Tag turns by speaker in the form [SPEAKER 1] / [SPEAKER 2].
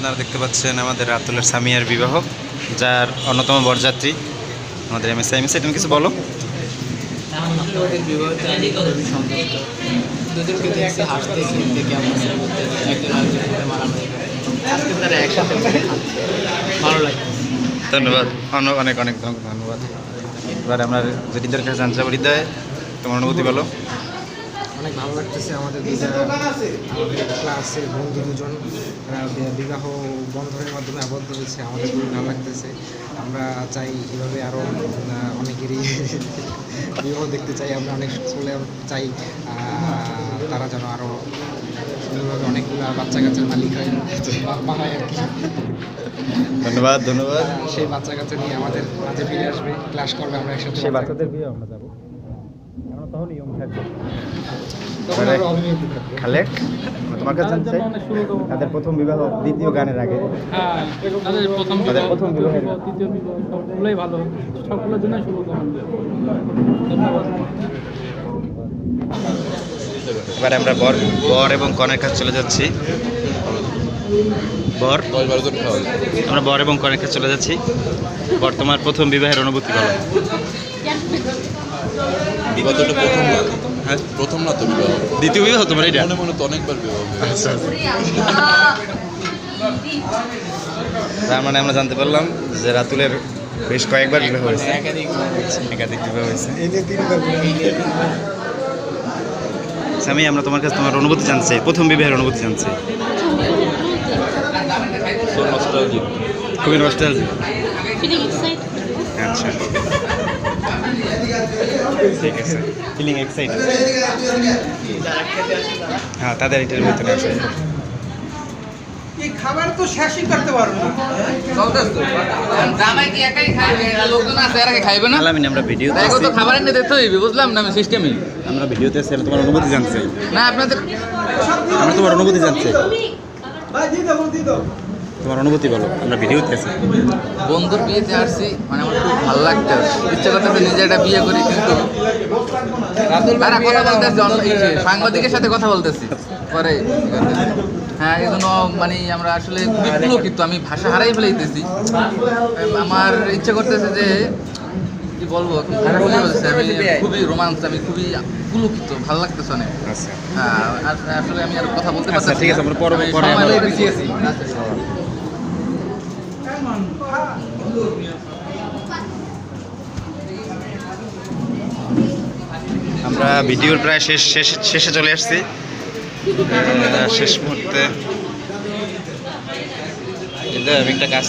[SPEAKER 1] আপনারা দেখতে পাচ্ছেন আমাদের রাতুলের সামিয়ার বিবাহ, যার অন্যতম বরযাত্রী আমাদের MSI। তুমি কিছু বলো। ধন্যবাদ, অনেক অনেক ধন্যবাদ। এবার আমরা হৃদয়ের কাছে জানতে চাবো, হৃদয় তোমার অনুভূতি বলো।
[SPEAKER 2] অনেক ভালো লাগতেছে আমাদের ক্লাসের বন্ধু দুজন বিবাহ বন্ধনের মাধ্যমে আবদ্ধ হয়েছে, আমাদের খুবই ভালো লাগতেছে। আমরা চাই এভাবে আরও অনেকেরই বিবাহ দেখতে চাই। আমরা অনেক স্কুলে চাই তারা যেন আরও সুন্দরভাবে অনেকগুলো বাচ্চা কাচ্চার মালিক হয়, বানায় আর কি।
[SPEAKER 1] ধন্যবাদ ধন্যবাদ।
[SPEAKER 2] সেই বাচ্চা কাচ্চা নিয়ে আমাদের মাঝে ফিরে আসবে, ক্লাস করবে, আমরা একসাথে
[SPEAKER 1] সেই বাচ্চাদের বিয়ে আমরা যাবো, আমরা তখন ইয়ং থাকবো। খালেক, তোমার কাছে জানতে চাই তাদের প্রথম বিবাহ দ্বিতীয় গানের আগে।
[SPEAKER 3] হ্যাঁ, তাদের প্রথম বিবাহ, দ্বিতীয় বিবাহ সবগুলোই ভালো, সবগুলোর জন্য শুভকামনা।
[SPEAKER 1] এবারে আমরা বর এবং কনের কাছে চলে যাচ্ছি। আমরা বর এবং কনের কাছে চলে যাচ্ছি। বর, তোমার প্রথম বিবাহের অনুভূতি বলো।
[SPEAKER 4] বিবাহটা প্রথম না তো বিবাহ,
[SPEAKER 1] দ্বিতীয় বিবাহ তোমার এটা?
[SPEAKER 4] মনে তো অনেকবার বিবাহ।
[SPEAKER 1] আচ্ছা, তার মানে আমরা জানতে পারলাম যে রাতুলের বেশ কয়েকবার বিবাহ হয়েছে, একাধিক বিবাহ হয়েছে। আমি আমরা তোমার কাছে তোমার অনুভূতি জানতে চাই, প্রথম বিবাহের অনুভূতি জানতে চাই। খুবই নস্টালজিক। আচ্ছা, ঠিক আছে, ফিলিং এক্সাইটেড। হ্যাঁ, তাদের এটার ভিতরে আছে।
[SPEAKER 5] খাবার তো শেষই করতে পারবো না।
[SPEAKER 6] জামাই কি একাই খাবে, লোকজন আছে এর আগে খাইবে না?
[SPEAKER 1] আলামিন, আমরা ভিডিওতে
[SPEAKER 6] দেখো তো খাবার এনে দিতে হইবে, বুঝলাম না আমি সিস্টেমই।
[SPEAKER 1] আমরা ভিডিওতে আছি, তোমার অনুভূতি জানতে চাই।
[SPEAKER 6] না আপনাদের
[SPEAKER 1] আমরা তোমার অনুভূতি জানতে চাই,
[SPEAKER 5] ভাই দি দাও।
[SPEAKER 1] তোমার অনুভূতি বলো। আমরা ভিডিওতে আছি।
[SPEAKER 6] বন্ধুর বিয়েতে আসছি, মানে আমার খুব ভালো লাগছে, ইচ্ছা করতেছে নিজে একটা বিয়ে করি, কিন্তু তারা কথা বলতেছে, সাংবাদিকের সাথে কথা বলতেছি পরে। হ্যাঁ, এই জন্য মানে আমরা আসলে খুবই পুলকিত, আমি ভাষা হারাই ফেলাইতেছি। আমার ইচ্ছা করতেছে যে কি বলবো, আমি খুবই রোমান্স, আমি খুবই পুলকিত, ভালো লাগতেছে অনেক। হ্যাঁ, আসলে আমি আর কথা বলতে পারছি না।
[SPEAKER 1] ঠিক আছে, আমরা পরে আমরা ভিডিওর প্রায় শেষে চলে আসছি। শেষ মুহূর্তে আমি একটা কাজ